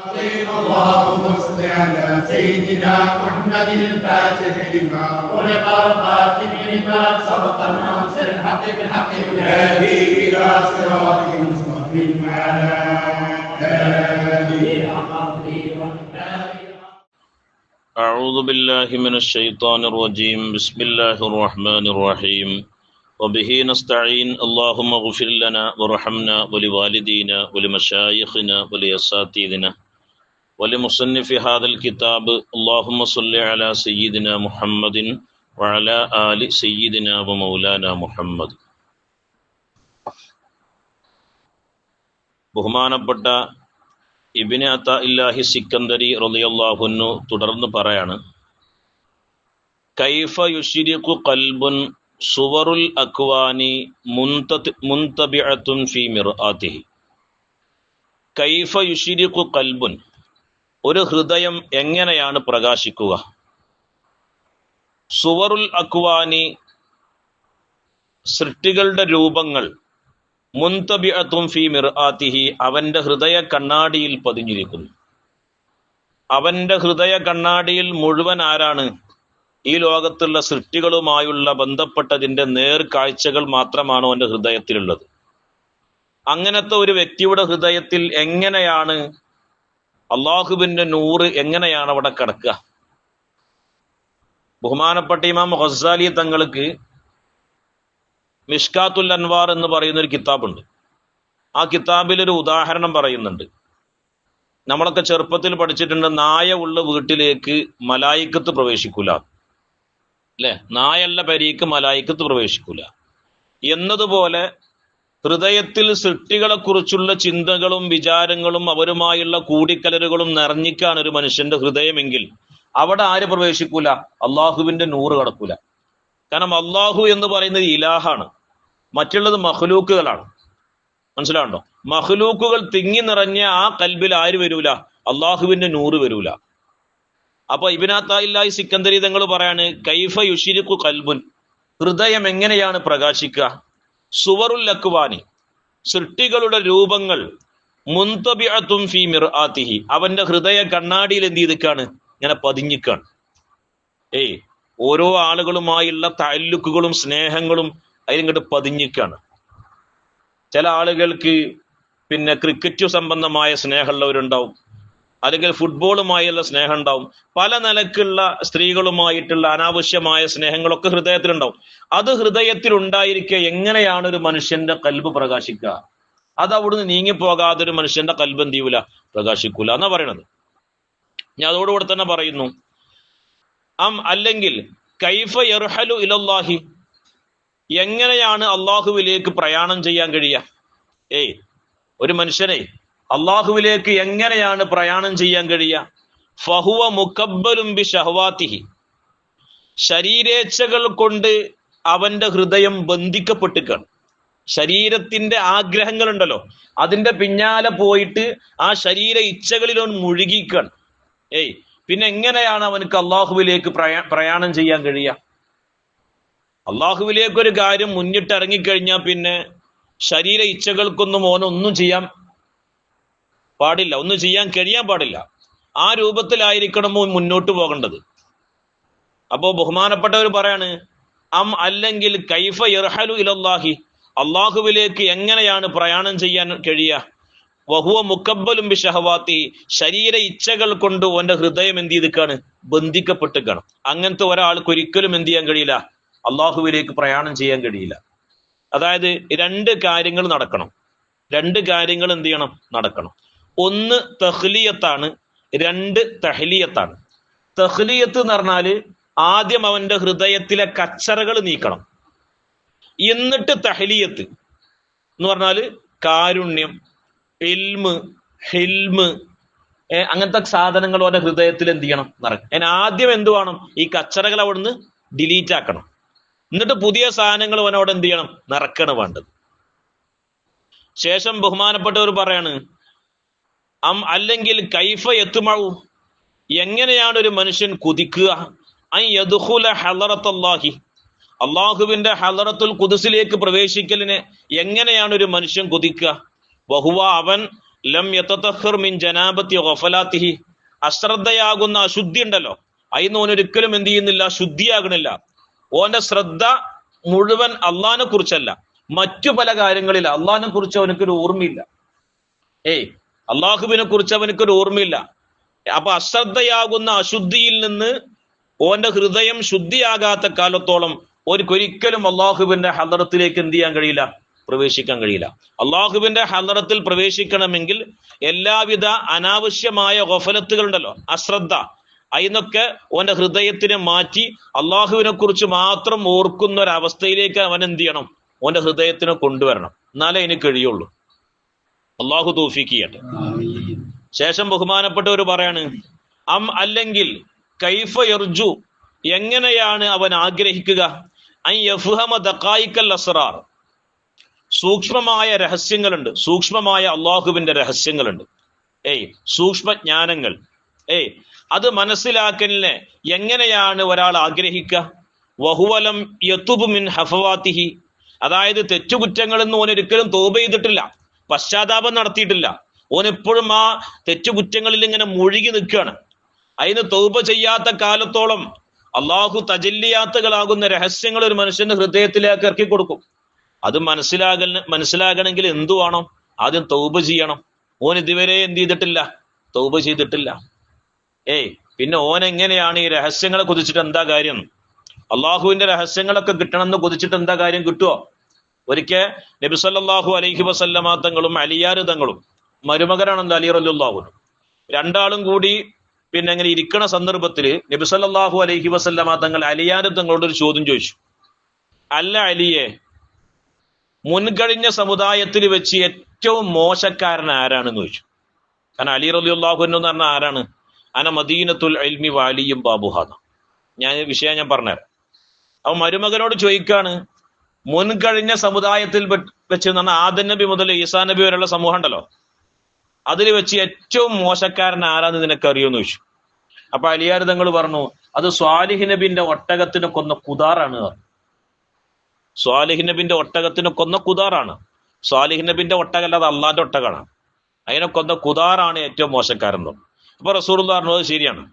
اللهم صل على سيدنا محمد الفاتح لما خلق الخاتم لما سبق الناصر الحق بالحق والهادي الى صراطك المستقيم وعلى اله أعوذ بالله من الشيطان الرجيم بسم الله الرحمن الرحيم وبه نستعين اللهم اغفر لنا وارحمنا ولوالدينا ولمشايخنا ولأساتذتنا ولمصنف هذا الكتاب اللهم صل على سيدنا محمد وعلى آل سيدنا ومولانا محمد. ബഹുമാനപ്പെട്ട ഇബ്നു അതാഇല്ലാഹി സിക്കന്ദരി റളിയല്ലാഹു അൻഹു തുടർന്ന് പറയാണ്, കൈഫ യുശ്രിഖു ഖൽബുൻ സുവറുൽ അക്വാനി മുൻതബിഅത്തുൻ ഫീ മിർആതിഹി. കൈഫ യുശ്രിഖു ഖൽബുൻ, ഒരു ഹൃദയം എങ്ങനെയാണ് പ്രകാശിക്കുക? സുവറുൽ അക്വാനി, സൃഷ്ടികളുടെ രൂപങ്ങൾ, മുൻതബിഅത്തുൻ ഫീ മിർആതിഹി, അവന്റെ ഹൃദയ കണ്ണാടിയിൽ പതിഞ്ഞിരിക്കുന്നു. അവന്റെ ഹൃദയ കണ്ണാടിയിൽ മുഴുവൻ ആരാണ്? ഈ ലോകത്തുള്ള സൃഷ്ടികളുമായുള്ള ബന്ധപ്പെട്ടതിന്റെ നേർക്കാഴ്ചകൾ മാത്രമാണ് അവന്റെ ഹൃദയത്തിലുള്ളത്. അങ്ങനത്തെ ഒരു വ്യക്തിയുടെ ഹൃദയത്തിൽ എങ്ങനെയാണ് അള്ളാഹുവിന്റെ നൂറ് എങ്ങനെയാണ് അവിടെ കിടക്കുക? ബഹുമാനപ്പെട്ട ഇമാം ഖസാലി തങ്ങൾക്ക് മിഷ്കാത്തുൽ അൻവാർ എന്ന് പറയുന്ന ഒരു കിതാബുണ്ട്. ആ കിതാബിൽ ഒരു ഉദാഹരണം പറയുന്നുണ്ട്. നമ്മളൊക്കെ ചെറുപ്പത്തിൽ പഠിച്ചിട്ടുണ്ട്, നായ ഉള്ള വീട്ടിലേക്ക് മലായിക്കത്ത് പ്രവേശിക്കൂല, അല്ലെ? നായയുള്ള പെരീക്ക് മലായിക്കത്ത് പ്രവേശിക്കൂല എന്നതുപോലെ ഹൃദയത്തിൽ സൃഷ്ടികളെ കുറിച്ചുള്ള ചിന്തകളും വിചാരങ്ങളും അവരുമായുള്ള കൂടിക്കലരുകളും നിറഞ്ഞിക്കാണ് ഒരു മനുഷ്യന്റെ ഹൃദയമെങ്കിൽ അവിടെ ആര് പ്രവേശിക്കൂല? അള്ളാഹുവിന്റെ നൂറ് കടക്കൂല. കാരണം അള്ളാഹു എന്ന് പറയുന്നത് ഇലാഹാണ്, മറ്റുള്ളത് മഖ്ലൂക്കുകളാണ്. മനസ്സിലാവുണ്ടോ? മഖ്ലൂക്കുകൾ തിങ്ങി നിറഞ്ഞ ആ കൽബിൽ ആര് വരൂല? അള്ളാഹുവിന്റെ നൂറ് വരൂല. അപ്പൊ ഇബ്നു അതാഇല്ലാഹി സിക്കന്ദരി തങ്ങൾ പറയാണ്, കൈഫ യുശ്രിഖു ഖൽബുൻ, ഹൃദയം എങ്ങനെയാണ് പ്രകാശിക്കുക? സുവറുൽ അക്വാനി, സൃഷ്ടികളുടെ രൂപങ്ങൾ, മുൻതബിഅത്തുൻ ഫീ മിർആതിഹി, അവന്റെ ഹൃദയ കണ്ണാടിയിൽ എന്ത് ചെയ്തിക്കാണ്? ഇങ്ങനെ പതിഞ്ഞിക്കാണ്. ഓരോ ആളുകളുമായുള്ള തഅല്ലുക്കുകളും സ്നേഹങ്ങളും അതിലിങ്ങോട്ട് പതിഞ്ഞിക്കാണ്. ചില ആളുകൾക്ക് ക്രിക്കറ്റ് സംബന്ധമായ സ്നേഹമുള്ളവരുണ്ടാവും, അല്ലെങ്കിൽ ഫുട്ബോളുമായുള്ള സ്നേഹം ഉണ്ടാവും, പല നിലക്കുള്ള സ്ത്രീകളുമായിട്ടുള്ള അനാവശ്യമായ സ്നേഹങ്ങളൊക്കെ ഹൃദയത്തിലുണ്ടാവും. അത് ഹൃദയത്തിൽ ഉണ്ടായിരിക്കെ എങ്ങനെയാണ് ഒരു മനുഷ്യന്റെ കൽബ് പ്രകാശിക്കുക? അത് അവിടുന്ന് നീങ്ങിപ്പോകാതെ ഒരു മനുഷ്യന്റെ കൽബ് എന്ത് ചെയ്യൂല? പ്രകാശിക്കൂല എന്നാ പറയണത്. ഞാൻ അതോടുകൂടെ തന്നെ പറയുന്നു, അല്ലെങ്കിൽ കൈഫ യർഹലു ഇലല്ലാഹി, എങ്ങനെയാണ് അള്ളാഹുവിലേക്ക് പ്രയാണം ചെയ്യാൻ കഴിയുക? ഒരു മനുഷ്യനെ അള്ളാഹുവിലേക്ക് എങ്ങനെയാണ് പ്രയാണം ചെയ്യാൻ കഴിയുക? ഫഹുവ മുകബ്ബലുൻ ബി ശഹവാതിഹി, ശരീരേച്ഛകൾ കൊണ്ട് അവന്റെ ഹൃദയം ബന്ധിക്കപ്പെട്ടിക്കാണ്. ശരീരത്തിന്റെ ആഗ്രഹങ്ങൾ ഉണ്ടല്ലോ, അതിന്റെ പിന്നാലെ പോയിട്ട് ആ ശരീര ഇച്ഛകളിൽ അവൻ മുഴുകിക്കാണ്. പിന്നെ എങ്ങനെയാണ് അവനക്ക് അള്ളാഹുവിലേക്ക് പ്രയാണം ചെയ്യാൻ കഴിയുക? അള്ളാഹുവിലേക്കൊരു കാര്യം മുന്നിട്ടിറങ്ങിക്കഴിഞ്ഞാൽ പിന്നെ ശരീര ഇച്ഛകൾക്കൊന്നും ഓനൊന്നും ചെയ്യാൻ പാടില്ല, ഒന്നും ചെയ്യാൻ കഴിയാൻ പാടില്ല. ആ രൂപത്തിലായിരിക്കണം മുന്നോട്ട് പോകേണ്ടത്. അപ്പോ ബഹുമാനപ്പെട്ടവർ പറയാണ്, അല്ലെങ്കിൽ കൈഫ യർഹലു ഇലല്ലാഹി, അള്ളാഹുവിലേക്ക് എങ്ങനെയാണ് പ്രയാണം ചെയ്യാൻ കഴിയുക? വഹുവ മുകബ്ബലുൻ ബി ശഹവാതി, ശരീര ഇച്ഛകൾ കൊണ്ട് ഓന്റെ ഹൃദയം എന്ത് ചെയ്തിക്കാണ്? ബന്ധിക്കപ്പെട്ടിക്കാണ്. അങ്ങനത്തെ ഒരാൾക്ക് ഒരിക്കലും എന്ത് ചെയ്യാൻ കഴിയില്ല? അള്ളാഹുവിലേക്ക് പ്രയാണം ചെയ്യാൻ കഴിയില്ല. അതായത് രണ്ട് കാര്യങ്ങൾ നടക്കണം, രണ്ട് കാര്യങ്ങൾ എന്ത് ചെയ്യണം? നടക്കണം. ഒന്ന് തഹ്ലിയത്താണ്, രണ്ട് തഹ്ലിയത്താണ്. തഹ്ലിയത്ത് എന്ന് പറഞ്ഞാല് ആദ്യം അവന്റെ ഹൃദയത്തിലെ കച്ചറകൾ നീക്കണം. എന്നിട്ട് തഹ്ലിയത്ത് എന്ന് പറഞ്ഞാല് കാരുണ്യം, ഇൽമ്, ഹിൽമ്, അങ്ങനത്തെ സാധനങ്ങൾ അവന്റെ ഹൃദയത്തിൽ എന്ത് ചെയ്യണം? നിറയ്ക്കണം. ആദ്യം എന്ത് വേണം? ഈ കച്ചറകൾ അവിടുന്ന് ഡിലീറ്റ് ആക്കണം. എന്നിട്ട് പുതിയ സാധനങ്ങൾ അവനവിടെ എന്ത് ചെയ്യണം? നിറക്കണം വേണ്ടത്. ശേഷം ബഹുമാനപ്പെട്ടവർ പറയാണ്, അല്ലെങ്കിൽ കൈഫ യത്മഉ, എങ്ങനെയാണ് ഒരു മനുഷ്യൻ കുതിക്കുക? അൻ യദ്ഖുല ഹളറത്തല്ലാഹി, അള്ളാഹുവിന്റെ ഹളറത്തുൽ ഖുദ്സിലേക്ക് പ്രവേശിക്കലിനെ എങ്ങനെയാണ് ഒരു മനുഷ്യൻ കൊതിക്കുക? വഹുവ, അവൻ ലം യതതഖർ മിൻ ജനാബത്തി ഗഫലാത്തിഹി, അശ്രദ്ധയാകുന്ന അശുദ്ധി ഉണ്ടല്ലോ, അതിന് ഓനൊരിക്കലും എന്ത് ചെയ്യുന്നില്ല, ശുദ്ധിയാകണില്ല. ഓന്റെ ശ്രദ്ധ മുഴുവൻ അള്ളാഹിനെ കുറിച്ചല്ല, മറ്റു പല കാര്യങ്ങളിൽ. അള്ളാഹിനെ കുറിച്ച് അവനക്കൊരു ഓർമ്മയില്ല. അള്ളാഹുവിനെ കുറിച്ച് അവനക്കൊരു ഓർമ്മയില്ല. അപ്പൊ അശ്രദ്ധയാകുന്ന അശുദ്ധിയിൽ നിന്ന് ഓന്റെ ഹൃദയം ശുദ്ധിയാകാത്ത കാലത്തോളം ഒരിക്കലും അള്ളാഹുവിന്റെ ഹദറത്തിലേക്ക് എന്ത് ചെയ്യാൻ കഴിയില്ല, പ്രവേശിക്കാൻ കഴിയില്ല. അള്ളാഹുവിന്റെ ഹദറത്തിൽ പ്രവേശിക്കണമെങ്കിൽ എല്ലാവിധ അനാവശ്യമായ ഗഫലത്തുകൾ ഉണ്ടല്ലോ, അശ്രദ്ധ, അതിനൊക്കെ ഓന്റെ ഹൃദയത്തിനെ മാറ്റി അള്ളാഹുവിനെ കുറിച്ച് മാത്രം ഓർക്കുന്ന ഒരവസ്ഥയിലേക്ക് അവൻ എന്ത് ചെയ്യണം, ഓന്റെ ഹൃദയത്തിനെ കൊണ്ടുവരണം. എന്നാലേ അതിന് കഴിയുള്ളൂ. അള്ളാഹു തൗഫീഖ് ചെയ്യട്ടെ. ശേഷം ബഹുമാനപ്പെട്ടവർ പറയാണ്, അല്ലെങ്കിൽ കൈഫ യർജു, എങ്ങനെയാണ് അവൻ ആഗ്രഹിക്കുക, അൻ യഫ്ഹമ ദഖായിക്കൽ അസ്റാർ, സൂക്ഷ്മമായ രഹസ്യങ്ങളുണ്ട്, സൂക്ഷ്മമായ അള്ളാഹുവിന്റെ രഹസ്യങ്ങളുണ്ട്, സൂക്ഷ്മജ്ഞാനങ്ങൾ, അത് മനസ്സിലാക്കലിനെ എങ്ങനെയാണ് ഒരാൾ ആഗ്രഹിക്കുക. വഹുവലം യതുബ് മിൻ ഹഫവാത്തിഹി, അതായത് തെറ്റുകുറ്റങ്ങളിൽ നിന്ന് ഓനൊരിക്കലും തൗബ ചെയ്തിട്ടില്ല, പശ്ചാത്താപം നടത്തിയിട്ടില്ല. ഓനെപ്പോഴും ആ തെറ്റുകുറ്റങ്ങളിൽ ഇങ്ങനെ മുഴുകി നിൽക്കുകയാണ്. അതിന് തൗബ ചെയ്യാത്ത കാലത്തോളം അള്ളാഹു തജല്ലിയാത്തുകളാകുന്ന രഹസ്യങ്ങൾ ഒരു മനുഷ്യന്റെ ഹൃദയത്തിലേക്ക് ഇറക്കി കൊടുക്കും. അത് മനസ്സിലാകണമെങ്കിൽ എന്തു വേണം, ആദ്യം തൗബ ചെയ്യണം. ഓൻ ഇതുവരെ എന്ത് ചെയ്തിട്ടില്ല, തൗബ ചെയ്തിട്ടില്ല. പിന്നെ ഓൻ എങ്ങനെയാണ് ഈ രഹസ്യങ്ങളെ കുതിച്ചിട്ട് എന്താ കാര്യം, അള്ളാഹുവിന്റെ രഹസ്യങ്ങളൊക്കെ കിട്ടണമെന്ന് കുതിച്ചിട്ട് എന്താ കാര്യം, കിട്ടുമോ? ഒരിക്കൽ നബി സല്ലല്ലാഹു അലൈഹി വസല്ലമ തങ്ങളും അലിയാർ തങ്ങളും, മരുമകനാണല്ലോ അലി റളിയല്ലാഹു അൻഹു, രണ്ടാളും കൂടി പിന്നെ അങ്ങനെ ഇരിക്കണ സന്ദർഭത്തിൽ നബി സല്ലല്ലാഹു അലൈഹി വസല്ലമ തങ്ങൾ അലിയാർ തങ്ങളോട് ഒരു ചോദ്യം ചോദിച്ചു. അല്ല അലിയെ, മുൻകഴിഞ്ഞ സമുദായത്തിൽ വെച്ച് ഏറ്റവും മോശക്കാരൻ ആരാണെന്ന് ചോദിച്ചു. കാരണം അലി റളിയല്ലാഹു അൻഹു എന്ന് പറഞ്ഞാൽ ആരാണ്? അന മദീനത്തുൽ ഇൽമി വാലിയും ബാബുഹാദ. വിഷയം ഞാൻ പറഞ്ഞുതരാം. അപ്പൊ മരുമകനോട് ചോദിക്കാണ്, മുൻകഴിഞ്ഞ സമുദായത്തിൽ വെച്ച് എന്ന് പറഞ്ഞാൽ ആദം നബി മുതൽ ഈസാ നബി വരെയുള്ള സമൂഹം ഉണ്ടല്ലോ, അതിൽ വെച്ച് ഏറ്റവും മോശക്കാരൻ ആരാന്ന് നിനക്ക് അറിയുമെന്ന് ചോദിച്ചു. അപ്പൊ അലിയാർ തങ്ങൾ പറഞ്ഞു, അത് സ്വാലിഹ് നബിന്റെ ഒട്ടകത്തിന് കൊന്ന കുദാറാണ്. സ്വാലിഹ് നബിന്റെ ഒട്ടകത്തിന് കൊന്ന കുദാറാണ്. സ്വാലിഹ് നബിന്റെ ഒട്ടകല്ല, അത് അള്ളാന്റെ ഒട്ടകമാണ്. അതിനെ കൊന്ന കുദാറാണ് ഏറ്റവും മോശക്കാരൻ. അപ്പൊ റസൂലുള്ളാഹി പറഞ്ഞു, അത് ശരിയാണ്.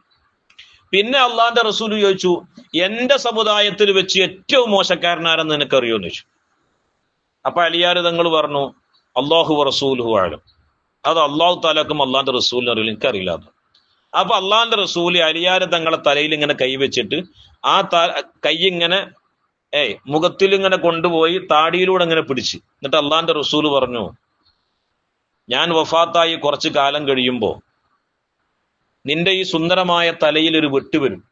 പിന്നെ അള്ളാന്റെ റസൂൽ ചോദിച്ചു, എന്റെ സമുദായത്തിൽ വെച്ച് ഏറ്റവും മോശക്കാരനാരെന്ന് നിനക്ക് അറിയുമെന്ന് ചോദിച്ചു. അപ്പൊ അലിയാർ തങ്ങൾ പറഞ്ഞു, അല്ലാഹു റസൂലുഹു അഅലം, അത് അള്ളാഹു താലാക്കും അള്ളാന്റെ റസൂലിന് അറിയില്ല, എനിക്കറിയില്ല. അത് അപ്പൊ അള്ളാന്റെ റസൂൽ അലിയാർ തങ്ങളെ തലയിൽ ഇങ്ങനെ കൈവച്ചിട്ട് ആ കൈ ഇങ്ങനെ മുഖത്തിൽ ഇങ്ങനെ കൊണ്ടുപോയി താടിയിലൂടെ ഇങ്ങനെ പിടിച്ച്, എന്നിട്ട് അള്ളാന്റെ റസൂൽ പറഞ്ഞു, ഞാൻ വഫാത്തായി കുറച്ചു കാലം കഴിയുമ്പോ നിന്റെ ഈ സുന്ദരമായ തലയിൽ ഒരു വെട്ട് വരും.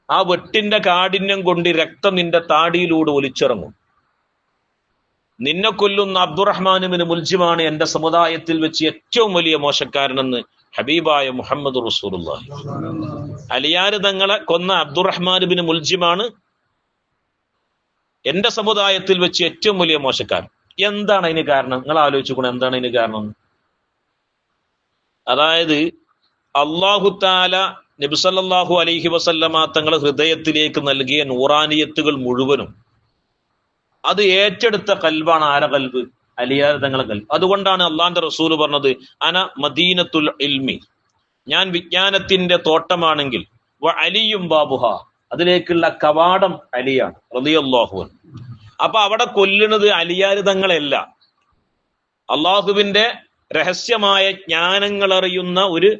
ആ വെട്ടിന്റെ കാഠിന്യം കൊണ്ട് രക്തം നിന്റെ താടിയിലൂടെ ഒലിച്ചിറങ്ങും. നിന്നെ കൊല്ലുന്ന അബ്ദുറഹ്മാൻ ബിൻ മുൽജിമാണ് എന്റെ സമുദായത്തിൽ വെച്ച് ഏറ്റവും വലിയ മോശക്കാരനെന്ന് ഹബീബായ മുഹമ്മദ് റസൂലുള്ളാഹി. അലിയാർ തങ്ങളെ കൊന്ന അബ്ദുറഹ്മാൻ ബിൻ മുൽജിമാണ് എന്റെ സമുദായത്തിൽ വെച്ച് ഏറ്റവും വലിയ മോശക്കാരൻ. എന്താണ് അതിന് കാരണം? നിങ്ങൾ ആലോചിച്ചുകൂടെ, എന്താണ് അതിന് കാരണം? അതായത് അല്ലാഹു തആല നബി സല്ലല്ലാഹു അലൈഹി വസല്ലമ തങ്ങളെ ഹൃദയത്തിലേക്ക് നൽകിയ നൂറാനിയത്തുകൾ മുഴുവനും അത് ഏറ്റെടുത്ത കൽബാണ്. ആരെ കൽബ്? അലിയാർ തങ്ങളെ കൽബ്. അതുകൊണ്ടാണ് അള്ളാന്റെ റസൂൽ പറഞ്ഞത്, അന മദീനത്തുൽ ഇൽമി, ഞാൻ വിജ്ഞാനത്തിന്റെ തോട്ടമാണെങ്കിൽ വ അലിയും ബാബുഹ, അതിലേക്കുള്ള കവാടം അലിയാണ് റളിയല്ലാഹു അൻഹു. അപ്പൊ അവിടെ കൊല്ലുന്നത് അലിയാർ തങ്ങളല്ല, അള്ളാഹുവിന്റെ രഹസ്യമായ ജ്ഞാനങ്ങൾ അറിയുന്ന ഒരു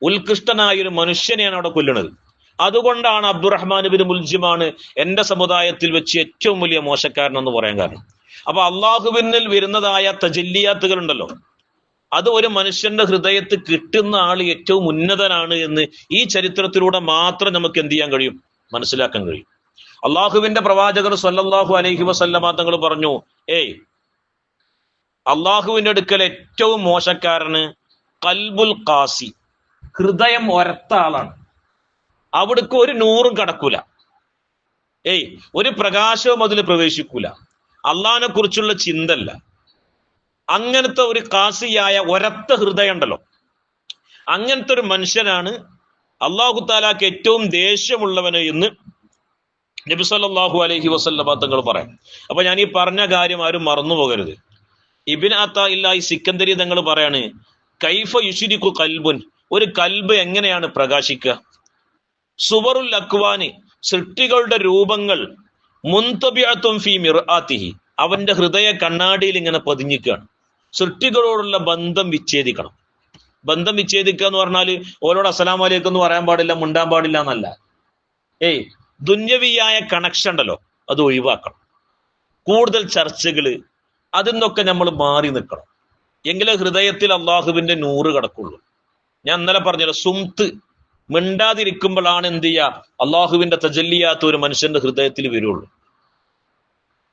ഉത്കൃഷ്ടനായ ഒരു മനുഷ്യനെയാണ് അവിടെ കൊല്ലുന്നത്. അതുകൊണ്ടാണ് അബ്ദുറഹ്മാൻ ബിൻ മുൽജിമാണ് എന്റെ സമുദായത്തിൽ വെച്ച് ഏറ്റവും വലിയ മോശക്കാരൻ എന്ന് പറയാൻ കാരണം. അപ്പൊ അള്ളാഹുവിനിൽ വരുന്നതായ തജല്ലിയാത്തുകൾ ഉണ്ടല്ലോ, അത് ഒരു മനുഷ്യന്റെ ഹൃദയത്തിൽ കിട്ടുന്ന ആൾ ഏറ്റവും ഉന്നതനാണ് എന്ന് ഈ ചരിത്രത്തിലൂടെ മാത്രം നമുക്ക് എന്ത് ചെയ്യാൻ കഴിയും, മനസ്സിലാക്കാൻ കഴിയും. അള്ളാഹുവിന്റെ പ്രവാചകർ സ്വല്ലല്ലാഹു അലൈഹി വസല്ലമ തങ്ങൾ പറഞ്ഞു, അള്ളാഹുവിന്റെ അടുക്കൽ ഏറ്റവും മോശക്കാരന് ഖൽബുൽ ഖാസി, ഹൃദയം ഒരത്ത ആളാണ്. അവിടേക്ക് ഒരു നൂറും കടക്കൂല, ഒരു പ്രകാശവും അതിൽ പ്രവേശിക്കൂല, അള്ളാഹിനെ കുറിച്ചുള്ള ചിന്തല്ല. അങ്ങനത്തെ ഒരു ഖാസിയായ ഒരത്ത ഹൃദയം ഉണ്ടല്ലോ, അങ്ങനത്തെ ഒരു മനുഷ്യനാണ് അല്ലാഹു തആലാക്ക് ഏറ്റവും ദേഷ്യമുള്ളവന് എന്ന് നബി സല്ലല്ലാഹു അലൈഹി വസല്ലമ തങ്ങൾ പറയാം. അപ്പൊ ഞാൻ ഈ പറഞ്ഞ കാര്യം ആരും മറന്നു പോകരുത്. ഇബ്ൻ അത്താഇല്ലാഹി സിക്കന്ദരി തങ്ങൾ പറയാണ്, കൈഫ യുശ്രികു കൽബുൻ, ഒരു കൽബ് എങ്ങനെയാണ് പ്രകാശിക്കുക? സുവറുൽ അക്വാനി, സൃഷ്ടികളുടെ രൂപങ്ങൾ, മുൻതബിഅത്തുൻ ഫീ മിർആത്തിഹി, അവന്റെ ഹൃദയ കണ്ണാടിയിൽ ഇങ്ങനെ പതിഞ്ഞിക്കുകയാണ്. സൃഷ്ടികളോടുള്ള ബന്ധം വിച്ഛേദിക്കണം. ബന്ധം വിച്ഛേദിക്കുക എന്ന് പറഞ്ഞാൽ ഓരോട് അസ്സലാമു അലൈക്കും എന്ന് പറയാൻ പാടില്ല, മുണ്ടാൻ പാടില്ല എന്നല്ല. ദുന്യവിയായ കണക്ഷൻ ഉണ്ടല്ലോ, അത് ഒഴിവാക്കണം. കൂടുതൽ ചർച്ചകള്, അതിൽ നിന്നൊക്കെ നമ്മൾ മാറി നിൽക്കണം. എങ്കിലേ ഹൃദയത്തിൽ അള്ളാഹുവിന്റെ നൂറ് കിടക്കുള്ളൂ. ഞാൻ ഇന്നലെ പറഞ്ഞല്ലോ, സുംത്ത്, മിണ്ടാതിരിക്കുമ്പോഴാണ് എന്ത് ചെയ്യുക, അള്ളാഹുവിന്റെ തജല്ലിയാത്ത ഒരു മനുഷ്യന്റെ ഹൃദയത്തിൽ വരുള്ളൂ.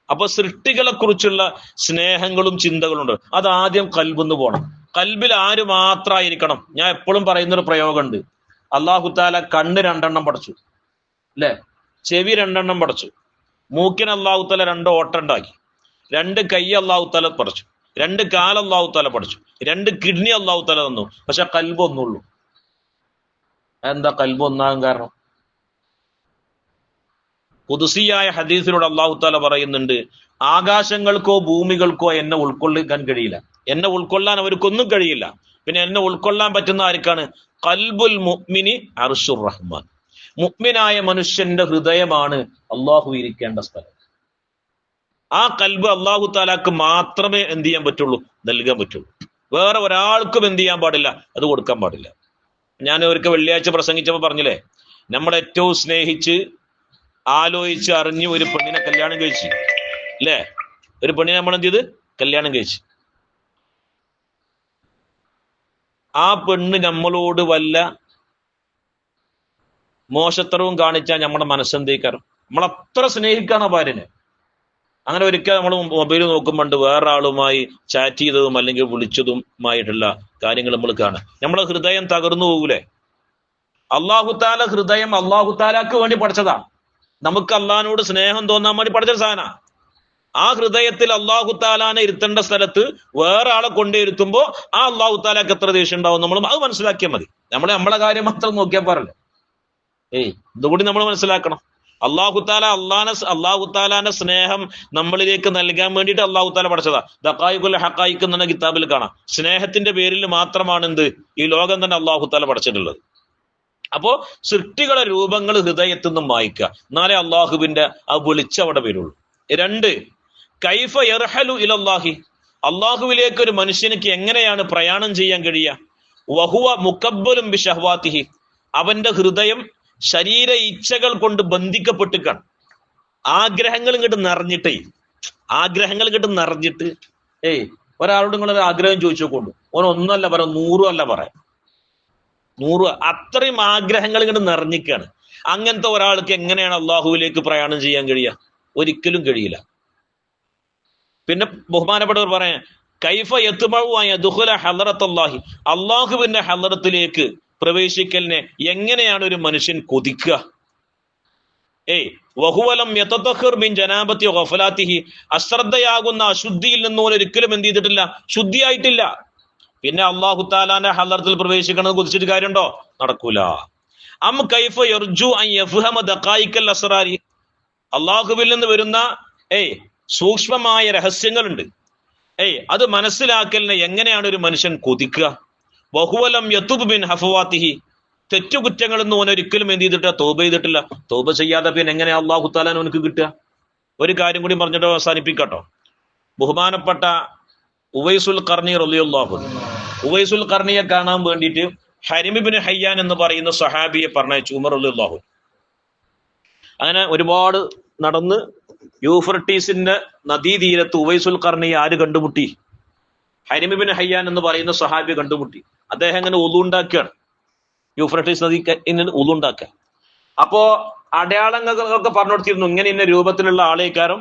അപ്പൊ സൃഷ്ടികളെ കുറിച്ചുള്ള സ്നേഹങ്ങളും ചിന്തകളും ഉണ്ട്, അത് ആദ്യം കൽബിന്ന് പോകണം. കൽബിൽ ആര് മാത്രമായിരിക്കണം? ഞാൻ എപ്പോഴും പറയുന്നൊരു പ്രയോഗമുണ്ട്. അള്ളാഹു താല കണ്ണ് 2 പടച്ചു, അല്ലെ? ചെവി 2 പടച്ചു, മൂക്കിന് അള്ളാഹു താല 2 ഓട്ടം ഉണ്ടാക്കി, 2 കൈ അള്ളാഹു താല പടച്ചു, 2 കാൽ അള്ളാഹു താല പടച്ചു, 2 കിഡ്നി അള്ളാഹു താല തന്നു. പക്ഷെ കൽബ് ഒന്നുള്ളൂ. എന്താ കൽബ് ഒന്നാകും കാരണം? ഖുദ്സിയായ ഹദീസിലൂടെ അള്ളാഹു താല പറയുന്നുണ്ട്, ആകാശങ്ങൾക്കോ ഭൂമികൾക്കോ എന്നെ ഉൾക്കൊള്ളിക്കാൻ കഴിയില്ല, എന്നെ ഉൾക്കൊള്ളാൻ അവർക്കൊന്നും കഴിയില്ല. പിന്നെ എന്നെ ഉൾക്കൊള്ളാൻ പറ്റുന്ന ആർക്കാണ്? ഖൽബുൽ മുഅ്മിനി അർശുർ റഹ്മാൻ. മുഅ്മിനായ മനുഷ്യന്റെ ഹൃദയമാണ് അള്ളാഹു ഇരിക്കേണ്ട സ്ഥലം. ആ കൽബ് അള്ളാഹു താലാക്ക് മാത്രമേ എന്ത് ചെയ്യാൻ പറ്റുള്ളൂ? നൽകാൻ പറ്റുള്ളൂ. വേറെ ഒരാൾക്കും എന്ത് ചെയ്യാൻ പാടില്ല, അത് കൊടുക്കാൻ പാടില്ല. ഞാൻ ഒരിക്കൽ വെള്ളിയാഴ്ച പ്രസംഗിച്ചപ്പോൾ പറഞ്ഞില്ലേ, നമ്മൾ ഏറ്റവും സ്നേഹിച്ച് ആലോചിച്ച് അറിഞ്ഞ് ഒരു പെണ്ണിനെ കല്യാണം കഴിച്ചു, അല്ലേ? ഒരു പെണ്ണിനെ നമ്മൾ എന്ത് ചെയ്ത് കല്യാണം കഴിച്ചു. ആ പെണ്ണ് നമ്മളോട് വല്ല മോശത്തരവും കാണിച്ചാൽ നമ്മുടെ മനസ്സെന്തേക്കാരം? നമ്മളത്ര സ്നേഹിക്കാണ് ഭാര്യനെ. അങ്ങനെ ഒരിക്കൽ നമ്മൾ മൊബൈൽ നോക്കുമ്പോണ്ട് വേറെ ആളുമായി ചാറ്റ് ചെയ്തതും അല്ലെങ്കിൽ വിളിച്ചതുമായിട്ടുള്ള കാര്യങ്ങൾ നമ്മൾ കാണാം. നമ്മളെ ഹൃദയം തകർന്നു പോകൂലേ? അള്ളാഹുത്താല ഹൃദയം അള്ളാഹുത്താലാക്ക് വേണ്ടി പഠിച്ചതാ. നമുക്ക് അള്ളാഹിനോട് സ്നേഹം തോന്നാൻ വേണ്ടി പഠിച്ച സാധന. ആ ഹൃദയത്തിൽ അള്ളാഹുത്താലാനെ ഇരുത്തേണ്ട സ്ഥലത്ത് വേറെ ആളെ കൊണ്ടിരുത്തുമ്പോ ആ അള്ളാഹുത്താലാക്ക് എത്ര ദേഷ്യം ഉണ്ടാവും നമ്മൾ അത് മനസ്സിലാക്കിയാൽ മതി. നമ്മളെ കാര്യം മാത്രം നോക്കിയാൽ പാടില്ല. ഇതുകൂടി നമ്മൾ മനസ്സിലാക്കണം. അള്ളാഹുത്താലാന്റെ സ്നേഹം നമ്മളിലേക്ക് നൽകാൻ വേണ്ടിയിട്ട് അള്ളാഹുത്താല പഠിച്ചതാ. ദഖായിഖുൽ ഹഖായിഖ് എന്ന കിതാബിൽ കാണാം, സ്നേഹത്തിന്റെ പേരിൽ മാത്രമാണ് എന്ത് ഈ ലോകം തന്നെ അള്ളാഹുത്താല പഠിച്ചിട്ടുള്ളത്. അപ്പോ സൃഷ്ടികളെ രൂപങ്ങൾ ഹൃദയത്തിൽ നിന്നും വായിക്കുക, എന്നാലേ അള്ളാഹുവിന്റെ ആ വിളിച്ചവിടെ വരുള്ളൂ. 2, കൈഫ യർഹലു ഇലല്ലാഹി, അള്ളാഹുവിലേക്ക് ഒരു മനുഷ്യനിക്ക് എങ്ങനെയാണ് പ്രയാണം ചെയ്യാൻ കഴിയുക? വഹുവ മുകബ്ബലുൻ ബിശഹ്വാതിഹി, അവന്റെ ഹൃദയം ശരീര ഇച്ഛകൾ കൊണ്ട് ബന്ധിക്കപ്പെട്ടിക്കാണ്. ആഗ്രഹങ്ങൾ ഇങ്ങോട്ട് നിറഞ്ഞിട്ട് ഒരാളോട് നിങ്ങളൊരു ആഗ്രഹം ചോദിച്ചു നോക്കൊണ്ടു, ഒന്നല്ല പറയാം, 100 അല്ല പറയാം, 100 അത്രയും ആഗ്രഹങ്ങൾ ഇങ്ങോട്ട് നിറഞ്ഞിക്കാണ്. അങ്ങനത്തെ ഒരാൾക്ക് എങ്ങനെയാണ് അള്ളാഹുവിലേക്ക് പ്രയാണം ചെയ്യാൻ കഴിയുക? ഒരിക്കലും കഴിയില്ല. പിന്നെ ബഹുമാനപ്പെട്ടവർ പറയാൻ, കൈഫ യത്മഉ യദ്ഖുല ഹളറത്തല്ലാഹി, അള്ളാഹുവിന്റെ ഹളറത്തിലേക്ക് പ്രവേശിക്കലിനെ എങ്ങനെയാണ് ഒരു മനുഷ്യൻ കൊതിക്കുക? വഹുവലം യതതഖർ മിൻ ജനാബത്തി ഗഫലാത്തിഹി, അശ്രദ്ധയാകുന്ന അശുദ്ധിയിൽ നിന്നും ഒരിക്കലും എന്ത് ചെയ്തിട്ടില്ല, ശുദ്ധിയായിട്ടില്ല. പിന്നെ അള്ളാഹു താലാന്റെ ഹളറത്തിൽ പ്രവേശിക്കണമെന്ന് കൊതിച്ചിട്ട് കാര്യമുണ്ടോ? നടക്കൂല. അം കൈഫ യർജു അൻ യഫ്ഹമ ദഖായിഖൽ അസ്റാരി, അള്ളാഹുവിൽ നിന്ന് വരുന്ന സൂക്ഷ്മമായ രഹസ്യങ്ങളുണ്ട്, അത് മനസ്സിലാക്കലിനെ എങ്ങനെയാണ് ഒരു മനുഷ്യൻ കൊതിക്കുക? വഹുവലം യതുബ് മിൻ ഹഫവാതിഹി, തെറ്റുകുറ്റങ്ങളൊന്നും ഓൻ ഒരിക്കലും എന്ത് ചെയ്തിട്ടില്ല, തൗബ ചെയ്തിട്ടില്ല. തൗബ ചെയ്യാതെ പിന്നെ എങ്ങനെയാ അള്ളാഹു താലാൻ ഓനക്ക് കിട്ടുക? ഒരു കാര്യം കൂടി പറഞ്ഞിട്ട് അവസാനിപ്പിക്കട്ടോ. ബഹുമാനപ്പെട്ട ഉവൈസുൽ ഖർനി റളിയല്ലാഹു അൻഹു, ഉവൈസുൽ ഖർനിയെ കാണാൻ വേണ്ടിയിട്ട് ഹരിം ഇബ്നു ഹയ്യാൻ എന്ന് പറയുന്ന സഹാബിയെ പറഞ്ഞയച്ചു ഉമർ റളിയല്ലാഹു അൻഹു. അങ്ങനെ ഒരുപാട് നടന്ന് യൂഫ്രട്ടീസിന്റെ നദീതീരത്ത് ഉവൈസുൽ ഖർനിയെ ആര് കണ്ടുമുട്ടി? ഹരിം ഇബ്നു ഹയ്യാൻ എന്ന് പറയുന്ന സഹാബി കണ്ടുമുട്ടി. അദ്ദേഹം ഇങ്ങനെ ഉളുണ്ടാക്കുകയാണ്, യൂഫ്രട്ടീസ് നദി ഉളുണ്ടാക്കുക. അപ്പോ അടയാളങ്ങളൊക്കെ പറഞ്ഞു കൊടുത്തിരുന്നു, ഇങ്ങനെ ഇന്ന രൂപത്തിലുള്ള ആളേക്കാരം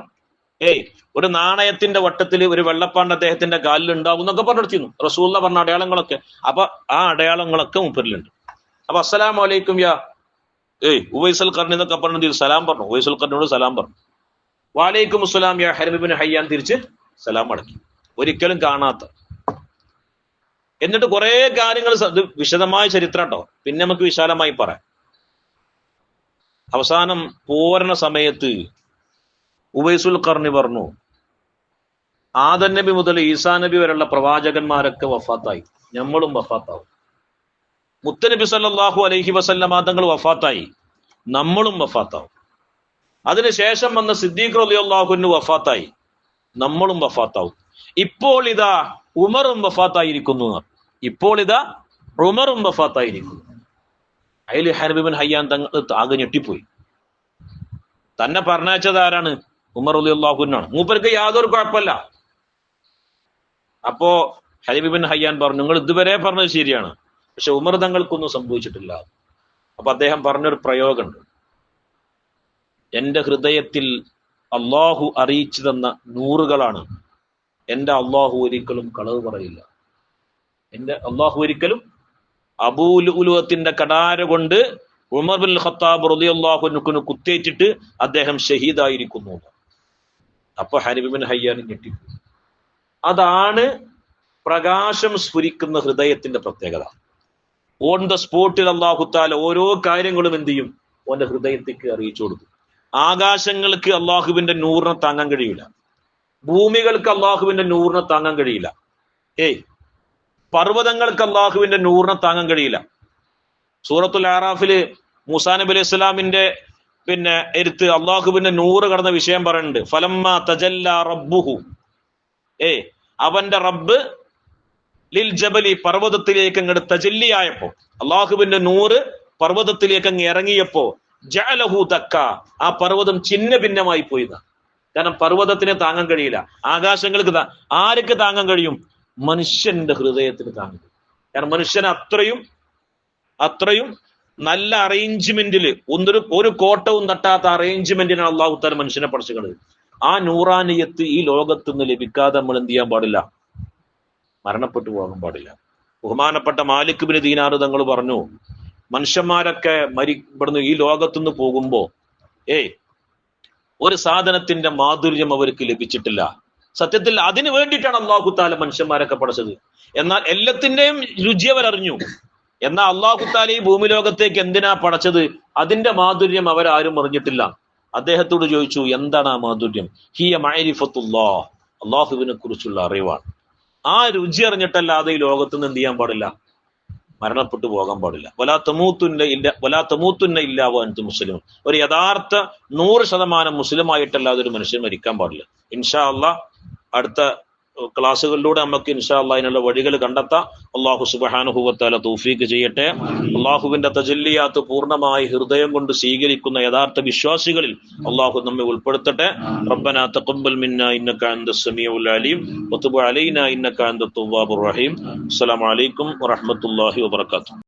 ഒരു നാണയത്തിന്റെ വട്ടത്തിൽ ഒരു വെള്ളപ്പാണ്ട് അദ്ദേഹത്തിന്റെ കാലിൽ ഉണ്ടാവും എന്നൊക്കെ പറഞ്ഞു കൊടുത്തിരുന്നു റസൂലുള്ള പറഞ്ഞ അടയാളങ്ങളൊക്കെ. അപ്പൊ ആ അടയാളങ്ങളൊക്കെ മുപ്പരിലുണ്ട്. അപ്പൊ അസ്സലാമു അലൈക്കും യാ ഉവൈസുൽ ഖർനി എന്നൊക്കെ പറഞ്ഞു സലാം പറഞ്ഞു. ഉവൈസുൽ ഖർനിയോട് സലാം പറഞ്ഞു. വലൈക്കും അസ്സലാം യാ ഹരിം ഇബ്നു ഹയ്യാൻ തിരിച്ച് സലാം മടക്കി. ഒരിക്കലും കാണാത്ത. എന്നിട്ട് കുറെ കാര്യങ്ങൾ, വിശദമായ ചരിത്രം കേട്ടോ, പിന്നെ നമുക്ക് വിശാലമായി പറയാം. അവസാനം പോരണ സമയത്ത് ഉവൈസുൽ ഖർനി പറഞ്ഞു, ആദം നബി മുതൽ ഈസാ നബി വരെയുള്ള പ്രവാചകന്മാരൊക്കെ വഫാത്തായി, നമ്മളും വഫാത്താവും. മുത്തനബി സല്ലല്ലാഹു അലൈഹി വസല്ലമ തങ്ങൾ വഫാത്തായി, നമ്മളും വഫാത്താവും. അതിനുശേഷം വന്ന സിദ്ദീഖ് റളിയല്ലാഹു അൻഹു വഫാത്തായി, നമ്മളും വഫാത്താവും. ഇപ്പോൾ ഇതാ ഉമറും വഫാത്തായിരിക്കുന്നു. ഇപ്പോൾ ഇതാ ഉമറും വഫാത്തായിരിക്കുന്നു. അതിൽ ഹനബി ബിൻ ഹയ്യാൻ തങ്ങൾ ആകെ ഞെട്ടിപ്പോയി. തന്നെ പറഞ്ഞയച്ചത് ആരാണ്? ഉമർ റളിയല്ലാഹു അൻഹു ആണ്. മൂപ്പർക്ക് യാതൊരു കുഴപ്പമില്ല. അപ്പോ ഹനബി ബിൻ ഹയ്യാൻ പറഞ്ഞു, നിങ്ങൾ ഇതുവരെ പറഞ്ഞത് ശരിയാണ്, പക്ഷെ ഉമർ തങ്ങൾക്കൊന്നും സംഭവിച്ചിട്ടില്ല. അപ്പൊ അദ്ദേഹം പറഞ്ഞൊരു പ്രയോഗമുണ്ട്, എന്റെ ഹൃദയത്തിൽ അള്ളാഹു അറിയിച്ചു തന്ന നൂറുകളാണ്. എന്റെ അള്ളാഹു ഒരിക്കലും കളവ് പറയില്ല. എന്റെ അള്ളാഹു ഒരിക്കലും അബൂലുഅത്തിന്റെ കടാര കൊണ്ട് ഉമർ ബിൻ ഖത്താബ് റളിയല്ലാഹു അൻഹു കുത്തേറ്റിട്ട് അദ്ദേഹം ഷഹീദായിരിക്കുന്നു. അപ്പൊ ഹനബി ബിൻ ഹയ്യാൻ ഞെട്ടിപ്പോയി. അതാണ് പ്രകാശം സ്ഫുരിക്കുന്ന ഹൃദയത്തിന്റെ പ്രത്യേകത. ഓൺ ദ സ്പോട്ടിൽ അല്ലാഹു തആല ഓരോ കാര്യങ്ങളും എന്ത് ചെയ്യും? ഓന്റെ ഹൃദയത്തേക്ക് അറിയിച്ചു കൊടുക്കും. ആകാശങ്ങൾക്ക് അള്ളാഹുവിന്റെ നൂറിനെ താങ്ങാൻ കഴിയില്ല, ഭൂമികൾക്ക് അള്ളാഹുവിന്റെ നൂറിനെ താങ്ങാൻ കഴിയില്ല, പർവ്വതങ്ങൾക്ക് അള്ളാഹുവിന്റെ നൂറിനെ താങ്ങാൻ കഴിയില്ല. സൂറത്തുൽ ആറാഫില് മൂസാ നബി അലൈഹി ഇസ്ലാമിന്റെ എരുത്ത് അള്ളാഹുവിന്റെ നൂറ് കടന്ന വിഷയം പറയുന്നുണ്ട്. ഫലമ്മ തജല്ല റബ്ബുഹു, അവന്റെ റബ്ബ് ലിൽ ജബലി, പർവ്വതത്തിലേക്ക് അങ്ങോട്ട് തജല്ലിയായപ്പോ, അള്ളാഹുവിന്റെ നൂറ് പർവ്വതത്തിലേക്ക് അങ്ങ് ഇറങ്ങിയപ്പോ, ജഅലഹു ദക്ക, ആ പർവ്വതം ചിന്ന ഭിന്നമായി പോയി. കാരണം പർവ്വതത്തിനെ താങ്ങാൻ കഴിയില്ല. ആകാശങ്ങൾക്ക് ആർക്ക് താങ്ങാൻ കഴിയും? മനുഷ്യന്റെ ഹൃദയത്തിന് താങ്ങാൻ കഴിയും. കാരണം മനുഷ്യൻ അത്രയും നല്ല അറേഞ്ച്മെന്റില് ഒരു കോട്ടവും തട്ടാത്ത അറേഞ്ച്മെന്റിനാണ് അള്ളാഹു തആല മനുഷ്യനെ പഠിച്ചുള്ളത്. ആ നൂറാനിയത്ത് ഈ ലോകത്തുനിന്ന് ലഭിക്കാതെ നമ്മൾ എന്ത് ചെയ്യാൻ പാടില്ല? മരണപ്പെട്ടു പോകാൻ പാടില്ല. ബഹുമാനപ്പെട്ട മാലിക് ബിൻ ദീനാർ തങ്ങൾ പറഞ്ഞു, മനുഷ്യന്മാരൊക്കെ ഇവിടുന്ന് ഈ ലോകത്തുനിന്ന് പോകുമ്പോ ഒരു സാധനത്തിന്റെ മാധുര്യം അവർക്ക് ലഭിച്ചിട്ടില്ല. സത്യത്തിൽ അതിനു വേണ്ടിയിട്ടാണ് അള്ളാഹു തആല മനുഷ്യന്മാരൊക്കെ പഠിച്ചത്. എന്നാൽ എല്ലാത്തിന്റെയും രുചി അവരറിഞ്ഞു. എന്നാൽ അള്ളാഹു തആല ഈ ഭൂമി ലോകത്തേക്ക് എന്തിനാ പഠിച്ചത്? അതിന്റെ മാധുര്യം അവരാരും അറിഞ്ഞിട്ടില്ല. അദ്ദേഹത്തോട് ചോദിച്ചു, എന്താണ് ആ മാധുര്യം? ഹിയ മഅരിഫത്തുല്ലാഹ്, അള്ളാഹുവിനെ കുറിച്ചുള്ള അറിവാണ്. ആ രുചി അറിഞ്ഞിട്ടല്ലാതെ ഈ ലോകത്തുനിന്ന് എന്ത് ചെയ്യാൻ പാടില്ല? മരണപ്പെട്ടു പോകാൻ പാടില്ല. വലാ തമൂത്തുന്ന ഇല്ലാ വഅൻതും മുസ്ലിമൂൻ. ഒരു യഥാർത്ഥ 100% മുസ്ലിമായിട്ടല്ലാതെ ഒരു മനുഷ്യൻ മരിക്കാൻ പാടില്ല. ഇൻഷാ അള്ളാഹ് അടുത്ത ക്ലാസ്സുകളിലൂടെ നമുക്ക് ഇൻഷാ അള്ളാഹ് അതിനുള്ള വഴികൾ കണ്ടെത്താം. അള്ളാഹു സുബ്ഹാനഹു വ തആല തൗഫീഖ് ചെയ്യട്ടെ. അള്ളാഹുവിന്റെ തജല്ലിയാത്ത് പൂർണ്ണമായി ഹൃദയം കൊണ്ട് സ്വീകരിക്കുന്ന യഥാർത്ഥ വിശ്വാസികളിൽ അള്ളാഹു നമ്മെ ഉൾപ്പെടുത്തട്ടെ. റബ്ബനാ തഖബ്ബൽ മിന്നാ ഇന്നക അൻതസ് സമീഉൽ അലീം വതുബ് അലൈനാ ഇന്നക അൻതത് തവ്വാബുർ റഹീം. അസ്സലാമു അലൈക്കും വറഹ്മത്തുള്ളാഹി വബറകാതുഹു.